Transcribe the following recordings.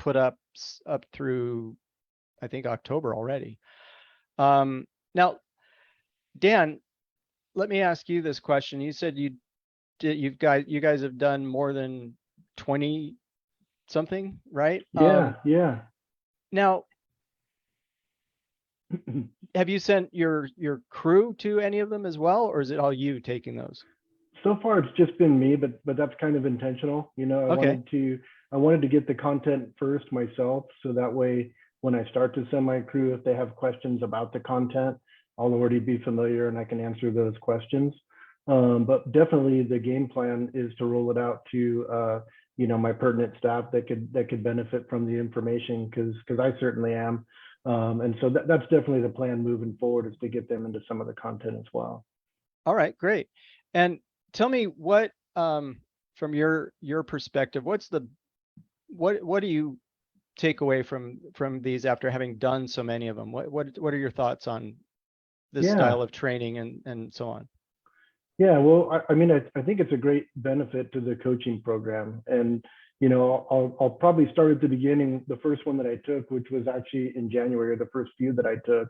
put up through, I think, October already. Now, Dan, let me ask you this question. You said you guys have done more than 20 something, right? Yeah. Now, have you sent your crew to any of them as well, or is it all you taking those? So far, it's just been me, but that's kind of intentional. Okay. I wanted to get the content first myself, so that way when I start to send my crew, if they have questions about the content, I'll already be familiar and I can answer those questions. But definitely, the game plan is to roll it out to my pertinent staff that could benefit from the information, because I certainly am. And so that's definitely the plan moving forward, is to get them into some of the content as well. All right, great. And tell me what, from your perspective, what do you take away from these after having done so many of them? What are your thoughts on this style of training and so on? Yeah, well, I mean, I think it's a great benefit to the coaching program. And, I'll probably start at the beginning. The first one that I took, which was actually in January, the first few that I took,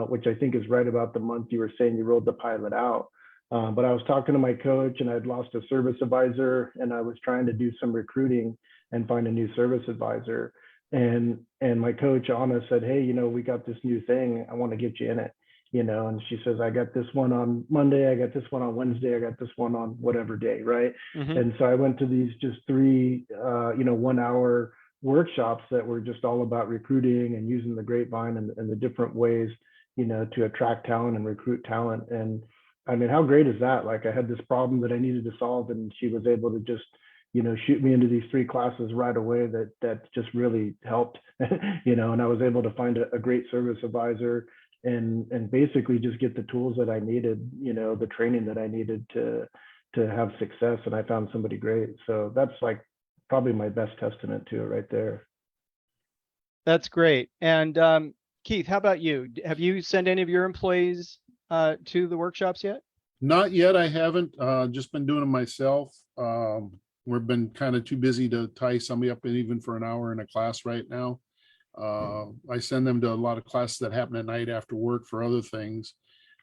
which I think is right about the month you were saying you rolled the pilot out. But I was talking to my coach, and I'd lost a service advisor, and I was trying to do some recruiting and find a new service advisor. And my coach, Anna, said, hey, we got this new thing. I want to get you in it. And she says, I got this one on Monday, I got this one on Wednesday, I got this one on whatever day, right? Mm-hmm. And so I went to these just 3, 1 hour workshops that were just all about recruiting and using the grapevine and the different ways, to attract talent and recruit talent. And I mean, how great is that? Like, I had this problem that I needed to solve, and she was able to just, shoot me into these 3 classes right away that just really helped, and I was able to find a great service advisor and basically just get the tools that I needed, the training that I needed to have success. And I found somebody great. So that's like probably my best testament to it right there. That's great. And Keith, how about you? Have you sent any of your employees to the workshops yet? Not yet. I haven't. Just been doing them myself. We've been kind of too busy to tie somebody up even for an hour in a class right now. I send them to a lot of classes that happen at night after work for other things.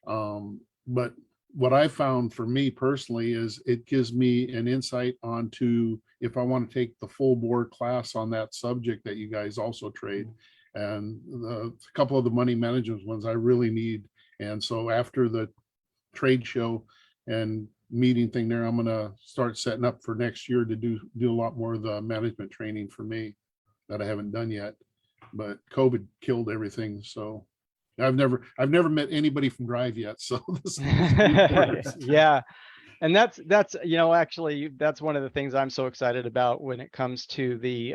But what I found for me personally is it gives me an insight onto if I want to take the full board class on that subject that you guys also trade. And a couple of the money management ones I really need. And so after the trade show and meeting thing there, I'm going to start setting up for next year to do a lot more of the management training for me that I haven't done yet. But COVID killed everything. So I've never met anybody from Drive yet. So this yeah. And that's, actually, that's one of the things I'm so excited about when it comes to the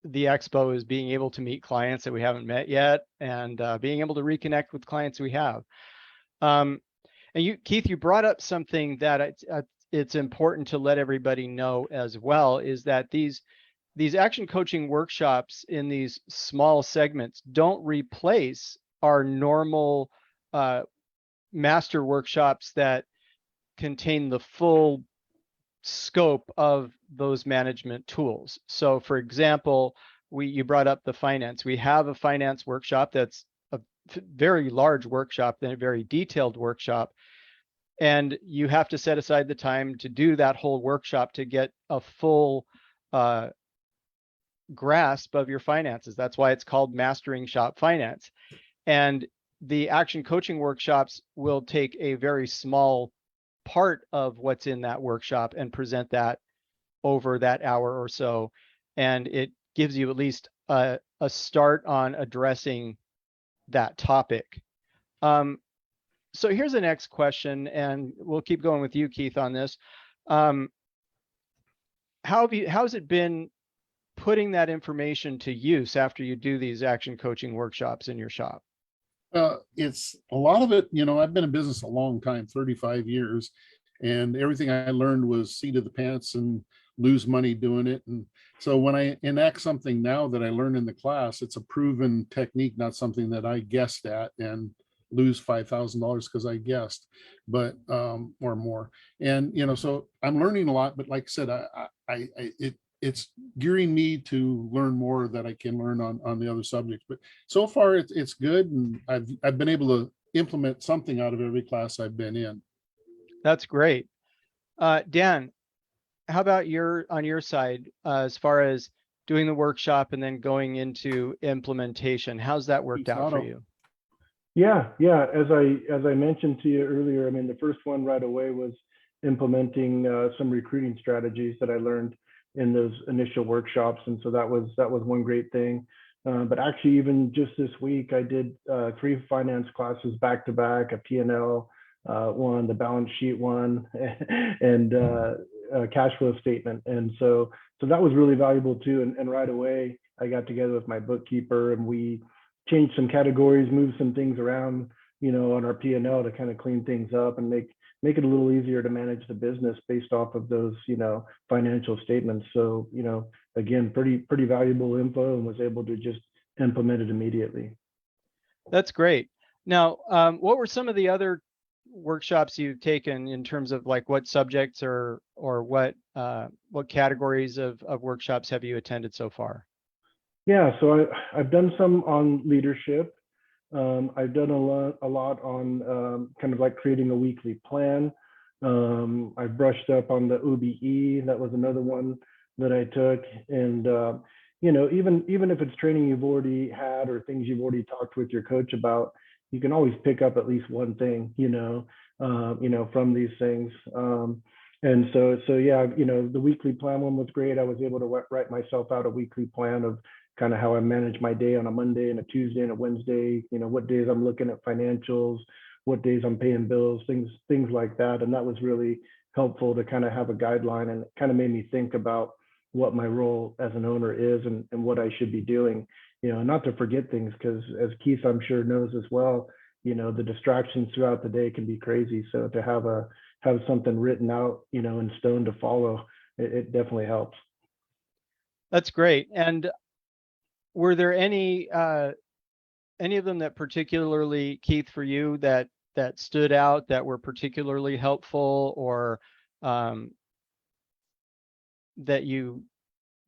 expo, is being able to meet clients that we haven't met yet, and being able to reconnect with clients we have. And you, Keith, you brought up something that it's important to let everybody know as well, is that these action coaching workshops in these small segments don't replace our normal master workshops that contain the full scope of those management tools. So for example, you brought up the finance. We have a finance workshop that's a very large workshop, then a very detailed workshop. And you have to set aside the time to do that whole workshop to get a full grasp of your finances. That's why it's called Mastering Shop Finance. And the action coaching workshops will take a very small part of what's in that workshop and present that over that hour or so. And it gives you at least a start on addressing that topic. So here's the next question, and we'll keep going with you, Keith, on this. How's it been putting that information to use after you do these action coaching workshops in your shop? It's a lot of it, I've been in business a long time, 35 years, and everything I learned was seat of the pants and lose money doing it. And so when I enact something now that I learned in the class, it's a proven technique, not something that I guessed at and lose $5,000 because I guessed, but or more. And so I'm learning a lot. But like I said, it's gearing me to learn more that I can learn on the other subjects. But so far it's good, and I've been able to implement something out of every class I've been in. That's great. Dan, how about on your side, as far as doing the workshop and then going into implementation? How's that worked Thanks, out for Otto. you? Yeah, yeah. As I mentioned to you earlier, I mean, the first one right away was implementing some recruiting strategies that I learned in those initial workshops, and so that was one great thing. But actually, even just this week, I did 3 finance classes back to back: a P&L one, the balance sheet one, and a cash flow statement. And so that was really valuable too. And right away, I got together with my bookkeeper, and we changed some categories, moved some things around, on our P&L to kind of clean things up and make it a little easier to manage the business based off of those, financial statements. So, again, pretty valuable info, and was able to just implement it immediately. That's great. Now, what were some of the other workshops you've taken in terms of like what subjects or what categories of workshops have you attended so far? Yeah, so I've done some on leadership. I've done a lot on kind of like creating a weekly plan. I've brushed up on the OBE. That was another one that I took. And even if it's training you've already had or things you've already talked with your coach about, you can always pick up at least one thing, from these things. And so yeah, the weekly plan one was great. I was able to write myself out a weekly plan of kind of how I manage my day on a Monday and a Tuesday and a Wednesday, what days I'm looking at financials, what days I'm paying bills, things like that. And that was really helpful to kind of have a guideline, and it kind of made me think about what my role as an owner is, and what I should be doing, not to forget things, because as Keith, I'm sure, knows as well, the distractions throughout the day can be crazy. So to have something written out, in stone to follow, it definitely helps. That's great. And were there any of them that particularly, Keith, for you that stood out, that were particularly helpful, or that you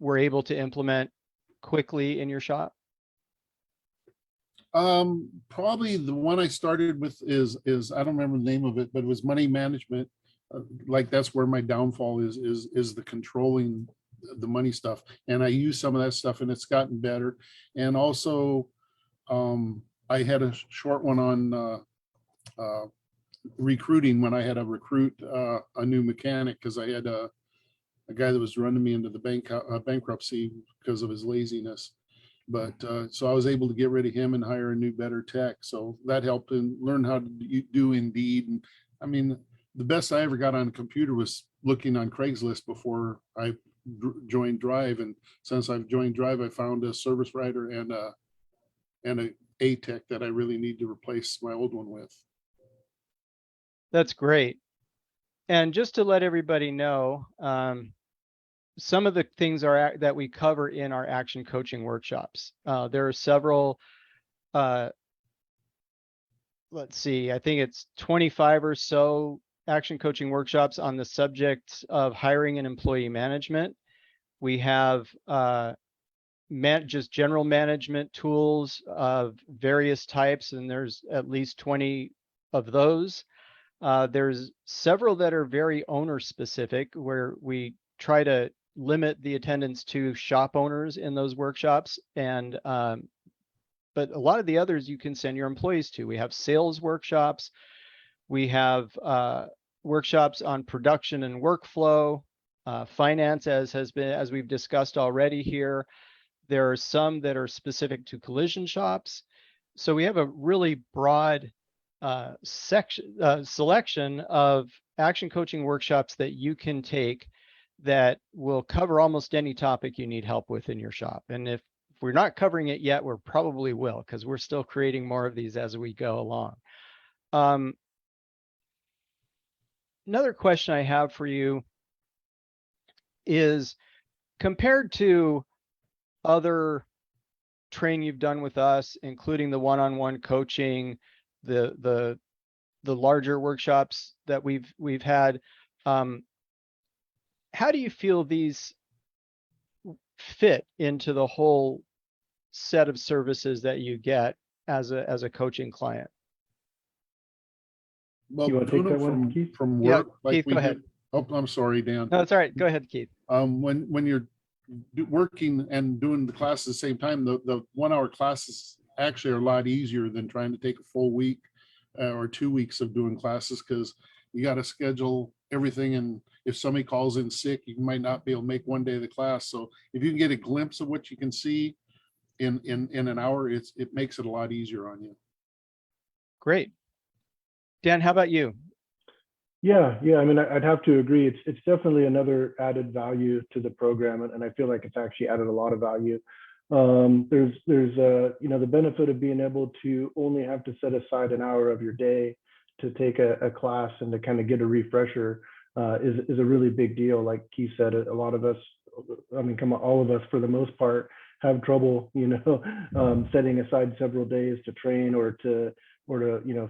were able to implement quickly in your shop? Probably the one I started with is I don't remember the name of it, but it was money management. Like that's where my downfall is the controlling the money stuff. And I use some of that stuff, and it's gotten better. And also, I had a short one on recruiting, when I had to recruit a new mechanic, because I had a guy that was running me into the bankruptcy because of his laziness. But so I was able to get rid of him and hire a new, better tech. So that helped, and learn how to do Indeed. And I mean, the best I ever got on a computer was looking on Craigslist before I joined Drive. And since I've joined Drive, I found a service writer and a tech that I really need to replace my old one with. That's great. And just to let everybody know, some of the things that we cover in our action coaching workshops. There are several, let's see, I think it's 25 or so action coaching workshops on the subject of hiring and employee management. We have just general management tools of various types, and there's at least 20 of those. There's several that are very owner specific, where we try to limit the attendance to shop owners in those workshops. And but a lot of the others you can send your employees to. We have sales workshops. We have workshops on production and workflow, finance, as we've discussed already here. There are some that are specific to collision shops. So we have a really broad selection of action coaching workshops that you can take that will cover almost any topic you need help with in your shop. And if we're not covering it yet, we're probably will, because we're still creating more of these as we go along. Another question I have for you is, compared to other training you've done with us, including the one-on-one coaching, the larger workshops that we've had, how do you feel these fit into the whole set of services that you get as a coaching client? Well, You want to doing take that them one, Keith? from Yeah, work like Keith, we go ahead. did. Oh, I'm sorry, Dan. No, that's all right. Go ahead, Keith. When you're working and doing the class at the same time, the 1 hour classes actually are a lot easier than trying to take a full week or 2 weeks of doing classes, because you got to schedule everything. And if somebody calls in sick, you might not be able to make one day of the class. So if you can get a glimpse of what you can see in an hour, it makes it a lot easier on you. Great. Dan, how about you? Yeah. I mean, I'd have to agree. It's definitely another added value to the program, and I feel like it's actually added a lot of value. There's the benefit of being able to only have to set aside an hour of your day to take a class and to kind of get a refresher is a really big deal. Like Keith said, a lot of us, I mean, come on, all of us for the most part have trouble, setting aside several days to train or to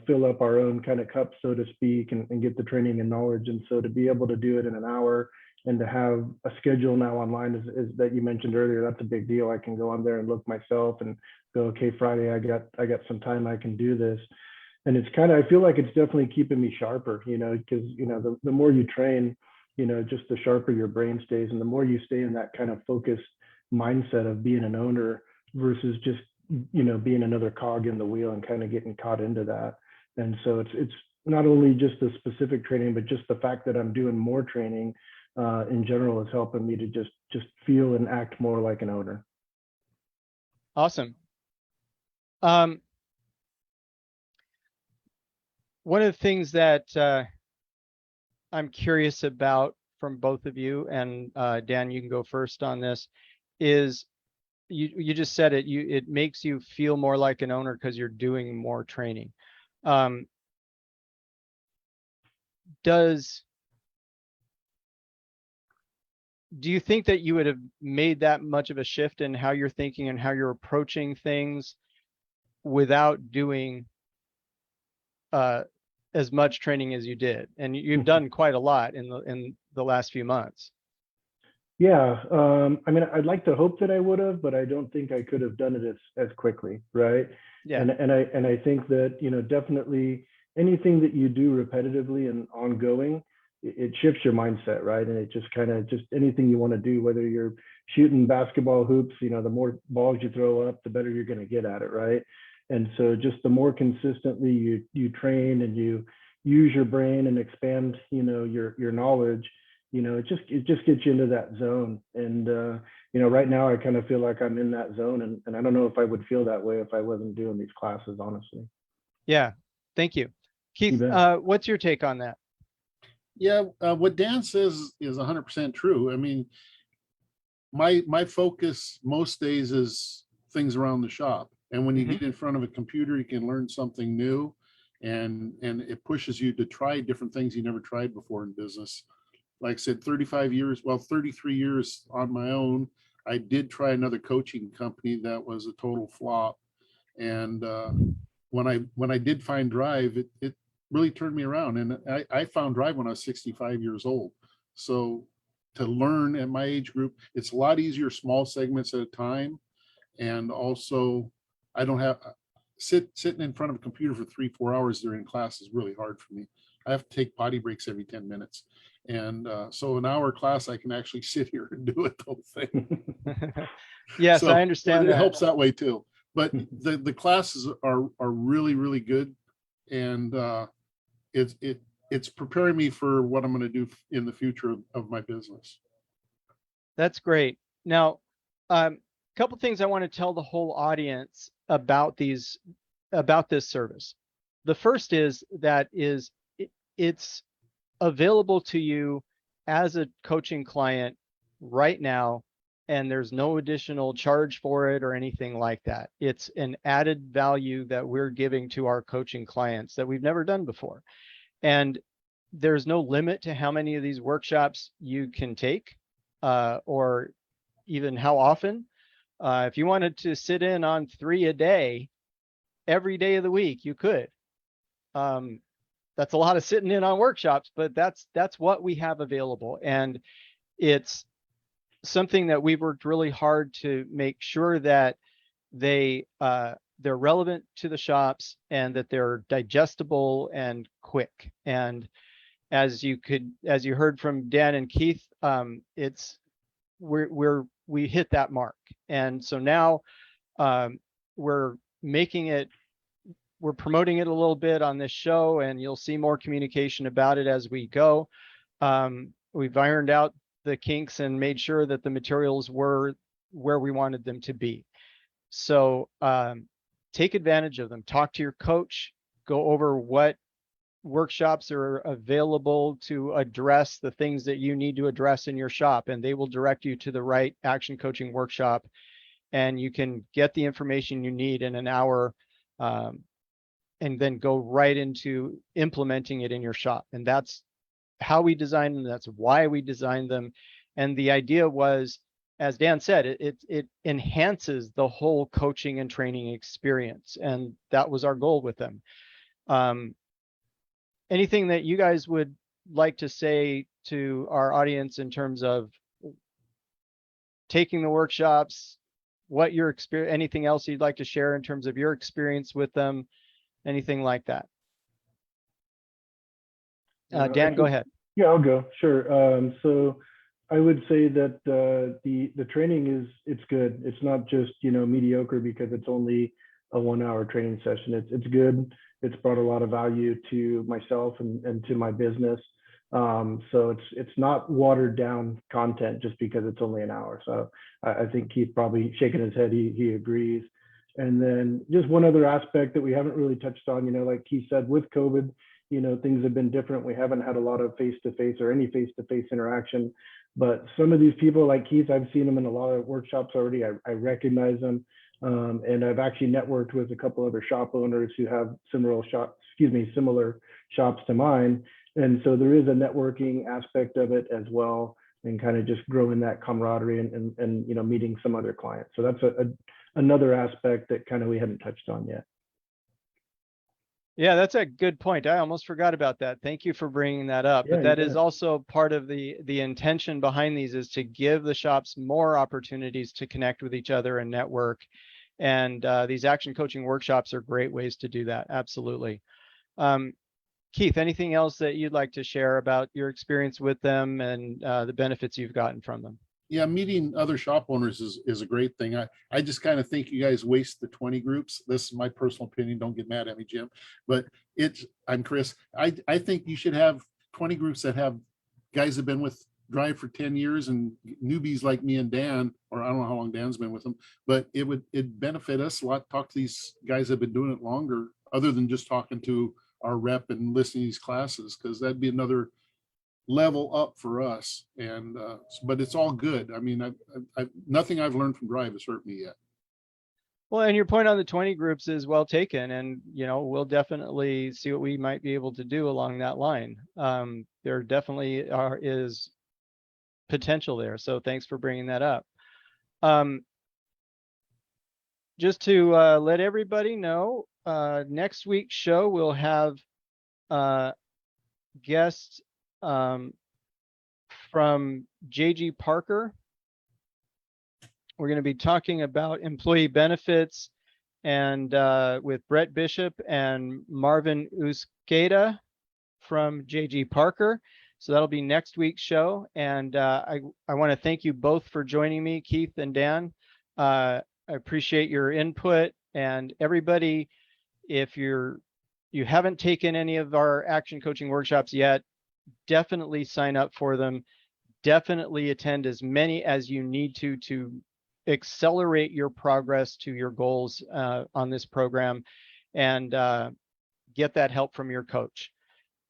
fill up our own kind of cup, so to speak, and get the training and knowledge. And so to be able to do it in an hour and to have a schedule now online is that you mentioned earlier, that's a big deal. I can go on there and look myself and go, okay, Friday, I got some time, I can do this. And it's kind of, I feel like it's definitely keeping me sharper, because, the more you train, just the sharper your brain stays, and the more you stay in that kind of focused mindset of being an owner versus just being another cog in the wheel and kind of getting caught into that. And so it's not only just the specific training, but just the fact that I'm doing more training in general is helping me to just feel and act more like an owner. Awesome. One of the things that I'm curious about from both of you, and Dan, you can go first on this, is you just said it. It makes you feel more like an owner because you're doing more training. Do you think that you would have made that much of a shift in how you're thinking and how you're approaching things without doing as much training as you did? And you've done quite a lot in the last few months. Yeah, I mean, I'd like to hope that I would have, but I don't think I could have done it as quickly, right? Yeah. And I think that definitely anything that you do repetitively and ongoing, it shifts your mindset, right? And it just kind of anything you want to do, whether you're shooting basketball hoops, the more balls you throw up, the better you're going to get at it, right? And so just the more consistently you train and you use your brain and expand, your knowledge, it just gets you into that zone. And right now I kind of feel like I'm in that zone, and I don't know if I would feel that way if I wasn't doing these classes, honestly. Yeah, thank you. Keith, what's your take on that? Yeah, what Dan says is 100% true. I mean, my focus most days is things around the shop. And when you get in front of a computer, you can learn something new, and it pushes you to try different things you never tried before in business. Like I said, 33 years on my own. I did try another coaching company that was a total flop. And when I did find Drive, it really turned me around. And I found Drive when I was 65 years old. So to learn at my age group, it's a lot easier, small segments at a time. And also, I don't have sitting in front of a computer for 3-4 hours during class is really hard for me. I have to take potty breaks every 10 minutes. And so an hour class, I can actually sit here and do it the whole thing. Yes, So I understand. It helps that way too. But the classes are really, really good. And it's preparing me for what I'm going to do in the future of my business. That's great. Now, a couple things I want to tell the whole audience about this service. The first is that it's available to you as a coaching client right now, and there's no additional charge for it or anything like that. It's an added value that we're giving to our coaching clients that we've never done before. And there's no limit to how many of these workshops you can take, or even how often. If you wanted to sit in on 3 a day, every day of the week, you could. That's a lot of sitting in on workshops, but that's what we have available. And it's something that we've worked really hard to make sure that they're relevant to the shops and that they're digestible and quick. And as you heard from Dan and Keith, we hit that mark. And so now we're promoting it a little bit on this show, and you'll see more communication about it as we go. We've ironed out the kinks and made sure that the materials were where we wanted them to be. So take advantage of them. Talk to your coach, go over what workshops are available to address the things that you need to address in your shop, and they will direct you to the right action coaching workshop, and you can get the information you need in an hour, and then go right into implementing it in your shop. And that's how we designed them. That's why we designed them. And the idea was, as Dan said, it enhances the whole coaching and training experience. And that was our goal with them. Anything that you guys would like to say to our audience in terms of taking the workshops, what your experience, anything else you'd like to share in terms of your experience with them, anything like that? Dan, go ahead. Yeah, I'll go. Sure. So I would say that the training it's good. It's not just, mediocre because it's only a 1 hour training session. It's good. It's brought a lot of value to myself and to my business. So it's not watered down content just because it's only an hour. So I think Keith probably shaking his head. He agrees. And then just one other aspect that we haven't really touched on, like Keith said, with COVID, things have been different. We haven't had a lot of face-to-face or any face-to-face interaction, but some of these people like Keith, I've seen them in a lot of workshops already. I recognize them. And I've actually networked with a couple other shop owners who have similar shops to mine. And so there is a networking aspect of it as well, and kind of just growing that camaraderie and meeting some other clients. So that's another aspect that kind of we haven't touched on yet. Yeah, that's a good point. I almost forgot about that. Thank you for bringing that up. Yeah, but that is also part of the intention behind these, is to give the shops more opportunities to connect with each other and network. And these action coaching workshops are great ways to do that. Absolutely. Keith, anything else that you'd like to share about your experience with them and the benefits you've gotten from them? Yeah, meeting other shop owners is a great thing. I just kind of think you guys waste the 20 groups. This is my personal opinion. Don't get mad at me, Jim. But I'm Chris. I think you should have 20 groups that have guys that have been with Drive for 10 years and newbies like me and Dan, or I don't know how long Dan's been with them, but it'd benefit us a lot. Talk to these guys that have been doing it longer, other than just talking to our rep and listening to these classes, because that'd be another level up for us. And but it's all good. I mean, nothing I've learned from Drive has hurt me yet. Well, and your point on the 20 groups is well taken, and we'll definitely see what we might be able to do along that line. There definitely is potential there, so thanks for bringing that up. Just to let everybody know, next week's show we'll have guests from J.G. Parker. We're going to be talking about employee benefits, and with Brett Bishop and Marvin Uskeda from J.G. Parker. So that'll be next week's show. And I want to thank you both for joining me, Keith and Dan. I appreciate your input. And everybody, if you haven't taken any of our action coaching workshops yet, definitely sign up for them. Definitely attend as many as you need to accelerate your progress to your goals on this program, and get that help from your coach.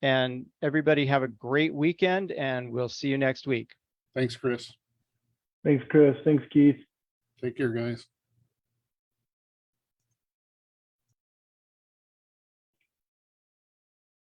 And everybody have a great weekend, and we'll see you next week. Thanks, Chris. Thanks, Chris. Thanks, Keith. Take care, guys.